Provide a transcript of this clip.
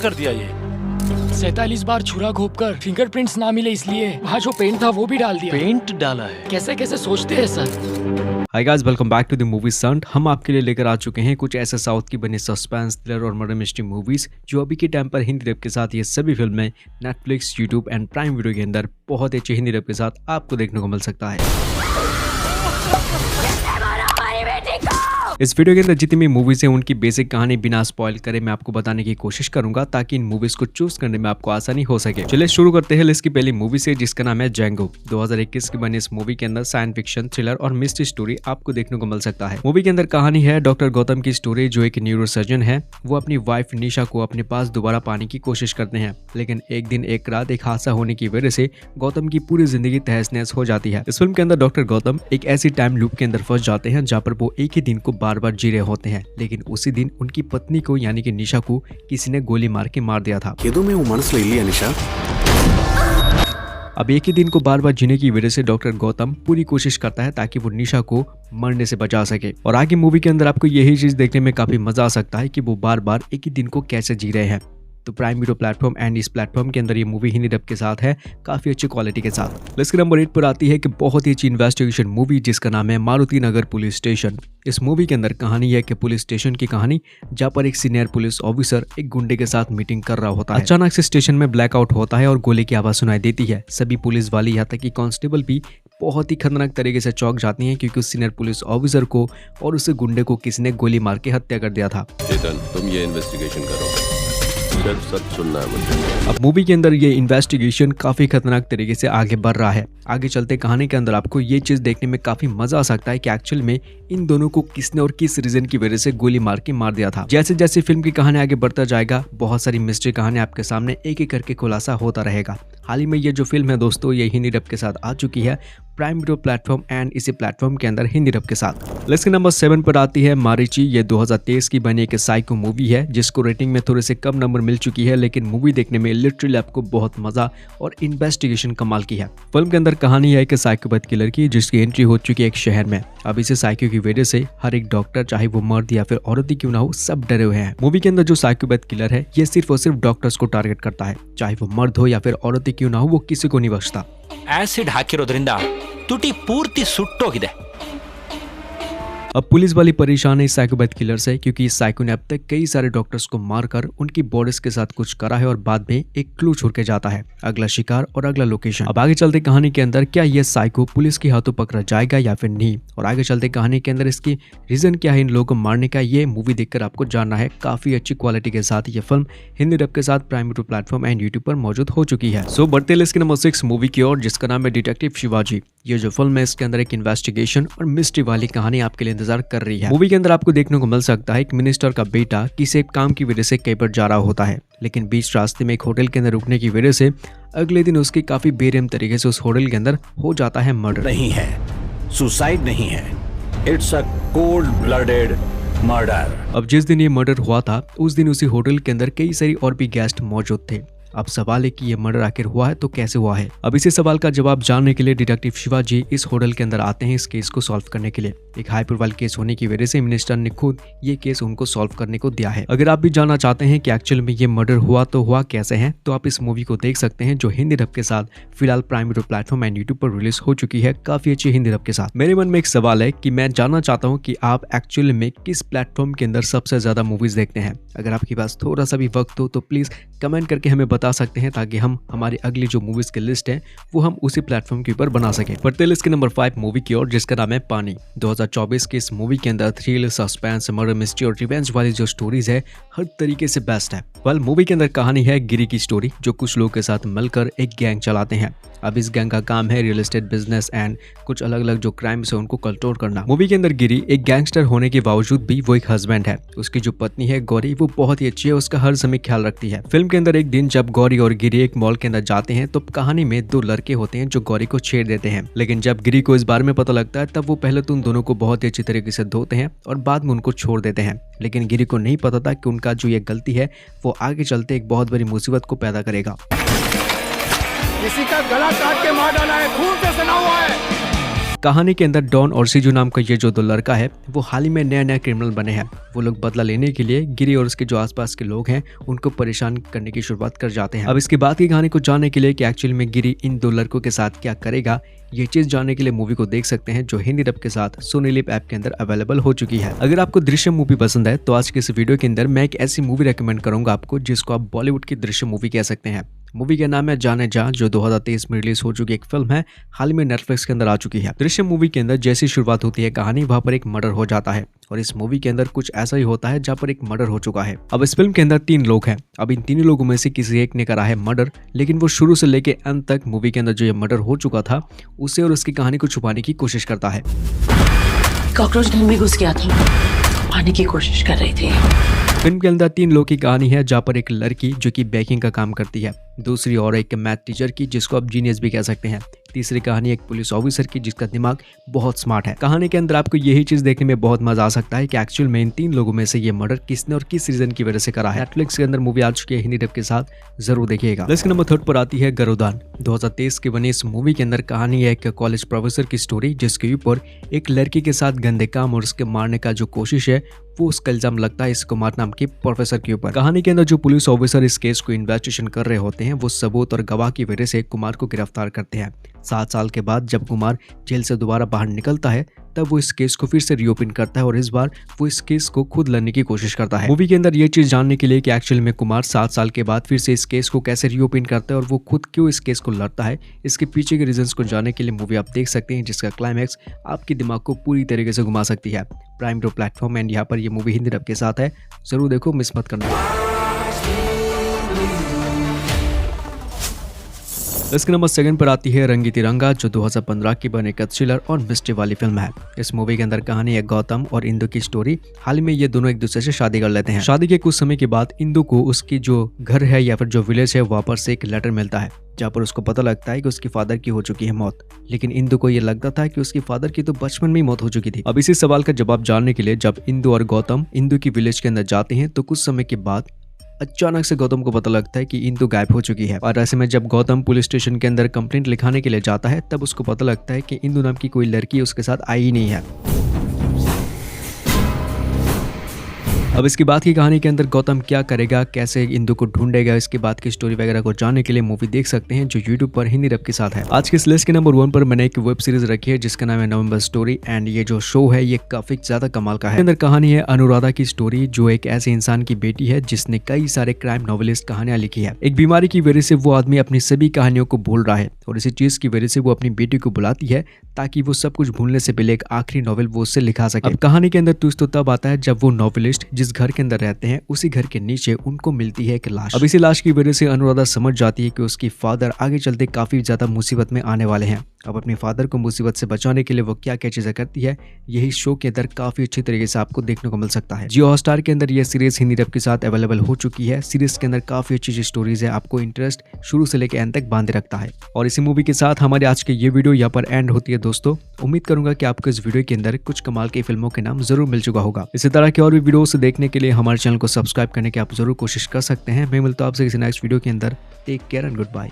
कर दिया ये? 47 बार छुरा घोंपकर फिंगरप्रिंट्स ना मिले इसलिए वहाँ जो पेंट था वो भी डाल दिया। पेंट डाला है? कैसे कैसे सोचते हैं sir. Hi guys, welcome back to the movie संट। हम आपके लिए लेकर आ चुके हैं कुछ ऐसे साउथ की बनी सस्पेंस, थ्रिलर और मर्डर मिस्ट्री मूवीज जो अभी के टाइम पर हिंदी डब के साथ ये सभी फिल्में Netflix, YouTube and prime video के अंदर बहुत अच्छे हिंदी डब के साथ आपको देखने को मिल सकता है। इस वीडियो के अंदर जितनी भी मूवीज हैं उनकी बेसिक कहानी बिना स्पॉइल करे मैं आपको बताने की कोशिश करूंगा ताकि इन मूवीज को चूज करने में आपको आसानी हो सके। चलिए शुरू करते हैं लिस्ट की पहली मूवी से जिसका नाम है जेंगो। 2021 की बनी इस मूवी के अंदर साइंस फिक्शन, थ्रिलर और मिस्ट्री स्टोरी आपको देखने को मिल सकता है। मूवी के अंदर कहानी है डॉक्टर गौतम की स्टोरी जो एक न्यूरोसर्जन है। वो अपनी वाइफ निशा को अपने पास दोबारा पाने की कोशिश करते हैं, लेकिन एक दिन एक रात एक हादसा होने की वजह से गौतम की पूरी जिंदगी तहस नहस हो जाती है। इस फिल्म के अंदर डॉक्टर गौतम एक ऐसी टाइम लूप के अंदर फंस जाते हैं जहाँ पर वो एक ही दिन को बार बार जी रहे होते हैं, लेकिन उसी दिन उनकी पत्नी को यानी कि निशा को किसी ने गोली मार के मार दिया था। निशा अब एक ही दिन को बार बार जीने की वजह से डॉक्टर गौतम पूरी कोशिश करता है ताकि वो निशा को मरने से बचा सके। और आगे मूवी के अंदर आपको यही चीज देखने में काफी मजा आ सकता है कि वो बार बार एक ही दिन को कैसे जी रहे हैं। तो प्राइम वीडियो प्लेटफॉर्म एंड इस प्लेटफॉर्म के अंदर ये मूवी हिंदी डब के साथ है, काफी अच्छी क्वालिटी के साथ। लिस्ट नंबर 8 पर आती है कि बहुत ही अच्छी इन्वेस्टिगेशन मूवी जिसका नाम है मारुति नगर पुलिस स्टेशन। इस मूवी के अंदर कहानी है कि पुलिस स्टेशन की कहानी जहाँ पर एक सीनियर पुलिस ऑफिसर एक गुंडे के साथ मीटिंग कर रहा होता है। अचानक से स्टेशन में ब्लैकआउट होता है और गोली की आवाज सुनाई देती है। सभी पुलिस वाले यहाँ तक कि कांस्टेबल भी बहुत ही खतरनाक तरीके से चौंक जाती हैं क्योंकि उस सीनियर पुलिस ऑफिसर को और उस गुंडे को किसी ने गोली मार के हत्या कर दिया था। चेतन, तुम ये इन्वेस्टिगेशन करो, सिर्फ सच सुनना है मुझे। अब मूवी के अंदर ये इन्वेस्टिगेशन काफी खतरनाक तरीके से आगे बढ़ रहा है। आगे चलते कहानी के अंदर आपको ये चीज देखने में काफी मजा आ सकता है कि एक्चुअल में इन दोनों को किसने और किस रीजन की वजह से गोली मार के मार दिया था। जैसे जैसे फिल्म की कहानी आगे बढ़ता जाएगा बहुत सारी मिस्ट्री कहानी आपके सामने एक एक करके खुलासा होता रहेगा। हाल ही में ये जो फिल्म है दोस्तों ये हिंदी डब के साथ आ चुकी है प्राइम वीडियो प्लेटफॉर्म एंड इसी प्लेटफॉर्म के अंदर हिंदी डब के साथ। लिस्ट नंबर 7 पर आती है मारीची। ये 2023 की बनी एक साइको मूवी है जिसको रेटिंग में थोड़े से कम नंबर मिल चुकी है, लेकिन मूवी देखने में लिटरली आपको बहुत मजा और इन्वेस्टिगेशन कमाल की है। फिल्म के अंदर कहानी है कि साइकोपैथ किलर की जिसकी एंट्री हो चुकी है एक शहर में। अब इसे साइको की वजह से हर एक डॉक्टर चाहे वो मर्द या फिर औरत ही क्यों ना हो सब डरे हुए हैं। मूवी के अंदर जो साइकोपैथ किलर है ये सिर्फ और सिर्फ डॉक्टर्स को टारगेट करता है, चाहे वो मर्द हो या फिर औरत ही क्यों ना हो, वो किसी को नहीं बख्शता। ಆಸಿಡ್ ಹಾಕಿರೋದ್ರಿಂದ ತುಟಿ ಪೂರ್ತಿ ಸುಟ್ಟೋಗಿದೆ। अब पुलिस वाली परेशान है इस साइकोपैथ किलर से क्योंकि इस साइको ने अब तक कई सारे डॉक्टर्स को मारकर उनकी बॉडीज के साथ कुछ करा है और बाद में एक क्लू छोड़ के जाता है, अगला शिकार और अगला लोकेशन। अब आगे चलते कहानी के अंदर क्या ये साइको पुलिस के हाथों पकड़ा जाएगा या फिर नहीं, और आगे चलते कहानी के अंदर इसकी रीजन क्या है इन लोगों को मारने का, ये मूवी देखकर आपको जानना है। काफी अच्छी क्वालिटी के साथ ये फिल्म हिंदी डब के साथ prime video platform and YouTube पर मौजूद हो चुकी है। सो बढ़ते लिस्ट के नंबर 6 मूवी की ओर जिसका नाम है डिटेक्टिव शिवाजी। ये जो फिल्म है इसके अंदर एक इन्वेस्टिगेशन और मिस्ट्री वाली कहानी आपके लिए इंतजार कर रही है। मूवी के अंदर आपको देखने को मिल सकता है एक मिनिस्टर का बेटा किसी एक काम की वजह से कहीं पर जा रहा होता है, लेकिन बीच रास्ते में एक होटल के अंदर रुकने की वजह से अगले दिन उसकी काफी बेरहम तरीके से उस होटल के अंदर हो जाता है मर्डर। नहीं है, सुसाइड नहीं है, it's a cold blooded murder. अब जिस दिन ये मर्डर हुआ था उस दिन उसी होटल के अंदर कई सारी और भी गेस्ट मौजूद थे। अब सवाल है कि ये मर्डर आखिर हुआ है तो कैसे हुआ है। अब इसी सवाल का जवाब जानने के लिए डिटेक्टिव शिवाजी इस होटल के अंदर आते हैं इस केस को सॉल्व करने के लिए। एक हाई प्रोफाइल केस होने की वजह से मिनिस्टर ने खुद ये केस उनको सॉल्व करने को दिया है। अगर आप भी जानना चाहते हैं कि एक्चुअल में ये मर्डर हुआ तो हुआ कैसे है, तो आप इस मूवी को देख सकते हैं जो हिंदी डब के साथ फिलहाल prime video platform and YouTube पर रिलीज हो चुकी है, काफी अच्छी हिंदी डब के साथ। मेरे मन में एक सवाल है कि मैं जानना चाहता हूँ कि आप एक्चुअल में किस प्लेटफॉर्म के अंदर सबसे ज्यादा मूवीज देखते हैं। अगर आपके पास थोड़ा सा भी वक्त हो तो प्लीज कमेंट करके हमें बता सकते हैं ताकि हम हमारी अगली जो मूवीज की लिस्ट है वो हम उसी प्लेटफॉर्म के ऊपर बना सके। बढ़ते लिस्ट के नंबर 5 मूवी की ओर जिसका नाम है पानी। 2024 के इस मूवी के अंदर थ्रिल, सस्पेंस, मर्डर मिस्ट्री और रिवेंज वाली जो स्टोरीज है हर तरीके से बेस्ट है। वेल मूवी के अंदर कहानी है गिरी की स्टोरी जो कुछ लोगों के साथ मिलकर एक गैंग चलाते हैं। अब इस गैंग का काम है रियल एस्टेट बिजनेस एंड कुछ अलग अलग जो क्राइम्स है उनको कंट्रोल करना। मूवी के अंदर गिरी एक गैंगस्टर होने के बावजूद भी वो एक हस्बैंड है। उसकी जो पत्नी है गौरी वो बहुत ही अच्छी है, उसका हर समय ख्याल रखती है। फिल्म के अंदर एक दिन जब गौरी और गिरी एक मॉल के अंदर जाते हैं तो कहानी में 2 लड़के होते हैं जो गौरी को छेड़ देते हैं, लेकिन जब गिरी को इस बारे में पता लगता है तब वो पहले तो उन दोनों को बहुत ही अच्छी तरीके से धोते हैं और बाद में उनको छोड़ देते हैं। लेकिन गिरी को नहीं पता था कि उनका जो ये गलती है वो आगे चलते एक बहुत बड़ी मुसीबत को पैदा करेगा। किसी का गला काट के मार डाला है, खून से सना हुआ है। कहानी के अंदर डॉन और सीजू नाम का ये जो दो लड़का है वो हाल ही में नया क्रिमिनल बने हैं। वो लोग बदला लेने के लिए गिरी और उसके जो आसपास के लोग हैं उनको परेशान करने की शुरुआत कर जाते हैं। अब इसके बाद की कहानी को जानने के लिए कि एक्चुअली में गिरी इन दो लड़कों के साथ क्या करेगा, ये चीज जानने के लिए मूवी को देख सकते हैं जो हिंदी डब के साथ सोनी लिव ऐप के अंदर अवेलेबल हो चुकी है। अगर आपको दृश्यम मूवी पसंद है तो आज के इस वीडियो के अंदर मैं एक ऐसी मूवी रेकमेंड करूंगा आपको जिसको आप बॉलीवुड की दृश्यम मूवी कह सकते हैं। मूवी का नाम है जाने जा, जो 2023 में रिलीज हो चुकी एक फिल्म है, हाल ही में नेटफ्लिक्स के अंदर आ चुकी है। दृश्यम मूवी के अंदर जैसी शुरुआत होती है कहानी, वहां पर एक मर्डर हो जाता है और इस मूवी के अंदर कुछ ऐसा ही होता है जहां पर एक मर्डर हो चुका है। अब इस फिल्म के अंदर 3 लोग हैं। अब इन तीनों लोगों में से किसी एक ने करा है मर्डर, लेकिन वो शुरू से लेके अंत तक मूवी के अंदर जो ये मर्डर हो चुका था उसे और उसकी कहानी को छुपाने की कोशिश करता है। कॉकरोच घर में घुस गया था, पाने की कोशिश कर रही थी। फिल्म के अंदर 3 लोगों की कहानी है, जहाँ पर एक लड़की जो कि बेकिंग का काम करती है, दूसरी और एक मैथ टीचर की जिसको आप जीनियस भी कह सकते हैं, तीसरी कहानी एक पुलिस ऑफिसर की जिसका दिमाग बहुत स्मार्ट है। कहानी के अंदर आपको यही चीज देखने में बहुत मजा आ सकता है कि एक्चुअल में इन 3 लोगों में से ये मर्डर किसने और किस रीजन की वजह से करा है। नेटफ्लिक्स के अंदर मूवी आ चुकी है हिंदी डब के साथ, जरूर देखिएगा। लिस्ट नंबर 3 पर आती है गरुदान। 2023 की बनी इस मूवी के अंदर कहानी है एक कॉलेज प्रोफेसर की स्टोरी जिसके ऊपर एक लड़की के साथ गंदे काम और उसके मारने का जो कोशिश है वो उसका इल्जाम लगता है इस कुमार नाम के प्रोफेसर के ऊपर। कहानी के अंदर जो पुलिस ऑफिसर इस केस को इन्वेस्टिगेशन कर रहे होते हैं वो सबूत और गवाह की वजह से कुमार को गिरफ्तार करते हैं। 7 साल के बाद जब कुमार जेल से दोबारा बाहर निकलता है तब वो इस केस को फिर से रीओपन करता है और इस बार वो इस केस को खुद लड़ने की कोशिश करता है। मूवी के अंदर ये चीज जानने के लिए कि एक्चुअल में कुमार 7 साल के बाद फिर से इस केस को कैसे रीओपन करता है और वो खुद क्यों इस केस को लड़ता है, इसके पीछे के रीजंस को जानने के लिए मूवी आप देख सकते हैं जिसका क्लाइमैक्स आपके दिमाग को पूरी तरीके से घुमा सकती है। प्राइम वीडियो प्लेटफॉर्म एंड यहाँ पर ये मूवी हिंदी डब के साथ है, जरूर देखो, मिस मत करना। इसके नंबर 2 पर आती है रंगी तिरंगा, जो 2015 की बने एक थ्रिलर और मिस्ट्री वाली फिल्म है। इस मूवी के अंदर कहानी है गौतम और इंदु की स्टोरी। हाल ही में ये दोनों एक दूसरे से शादी कर लेते हैं। शादी के कुछ समय के बाद इंदु को उसकी जो घर है या फिर जो विलेज है वहाँ पर से एक लेटर मिलता है जहाँ पर उसको पता लगता है कि उसकी फादर की हो चुकी है मौत, लेकिन इंदु को ये लगता था कि उसकी फादर की तो बचपन में ही मौत हो चुकी थी। अब इसी सवाल का जवाब जानने के लिए जब इंदु और गौतम इंदु की विलेज के अंदर जाते हैं तो कुछ समय के बाद अचानक से गौतम को पता लगता है कि इंदु गायब हो चुकी है। और ऐसे में जब गौतम पुलिस स्टेशन के अंदर कंप्लेंट लिखाने के लिए जाता है तब उसको पता लगता है कि इंदु नाम की कोई लड़की उसके साथ आई ही नहीं है। अब इसके बाद की कहानी के अंदर गौतम क्या करेगा, कैसे इंदु को ढूंढेगा, इसके बाद की स्टोरी वगैरह को जानने के लिए मूवी देख सकते हैं जो यूट्यूब पर हिंदी डब के साथ है। आज के इस लिस्ट के नंबर 1 पर मैंने एक वेब सीरीज रखी है जिसका नाम है नवंबर स्टोरी एंड ये जो शो है ये काफी ज्यादा कमाल का है। अंदर कहानी है अनुराधा की स्टोरी, जो एक ऐसे इंसान की बेटी है जिसने कई सारे क्राइम नॉवेलिस्ट कहानियां लिखी है। एक बीमारी की वजह से वो आदमी अपनी सभी कहानियों को भूल रहा है और इसी चीज की वजह से वो अपनी बेटी को बुलाती है ताकि वो सब कुछ भूलने से पहले एक आखिरी नॉवेल वो उससे लिखा सके। अब कहानी के अंदर ट्विस्ट तो तब आता है जब वो नॉवेलिस्ट जिस घर के अंदर रहते हैं उसी घर के नीचे उनको मिलती है एक लाश। अब इसी लाश की वजह से अनुराधा समझ जाती है कि उसकी फादर आगे चलते काफी ज्यादा मुसीबत में आने वाले हैं। अब अपने फादर को मुसीबत से बचाने के लिए वो क्या क्या चीजें करती है यही शो के अंदर काफी अच्छी तरीके से आपको देखने को मिल सकता है। जियो हॉटस्टार के अंदर ये सीरीज हिंदी डब के साथ अवेलेबल हो चुकी है। सीरीज के अंदर काफी अच्छी स्टोरीज है, आपको इंटरेस्ट शुरू से लेकर एंड तक बांधे रखता है। और इसी मूवी के साथ हमारे आज के ये वीडियो यहाँ पर एंड होती है दोस्तों। उम्मीद करूंगा कि आपको इस वीडियो के अंदर कुछ कमाल की फिल्मों के नाम जरूर मिल चुका होगा। इसी तरह के और भी वीडियो देखने के लिए हमारे चैनल को सब्सक्राइब करने की आप जरूर कोशिश कर सकते हैं। मैं मिलता हूं आपसे किसी नेक्स्ट वीडियो के अंदर। Take care and good bye.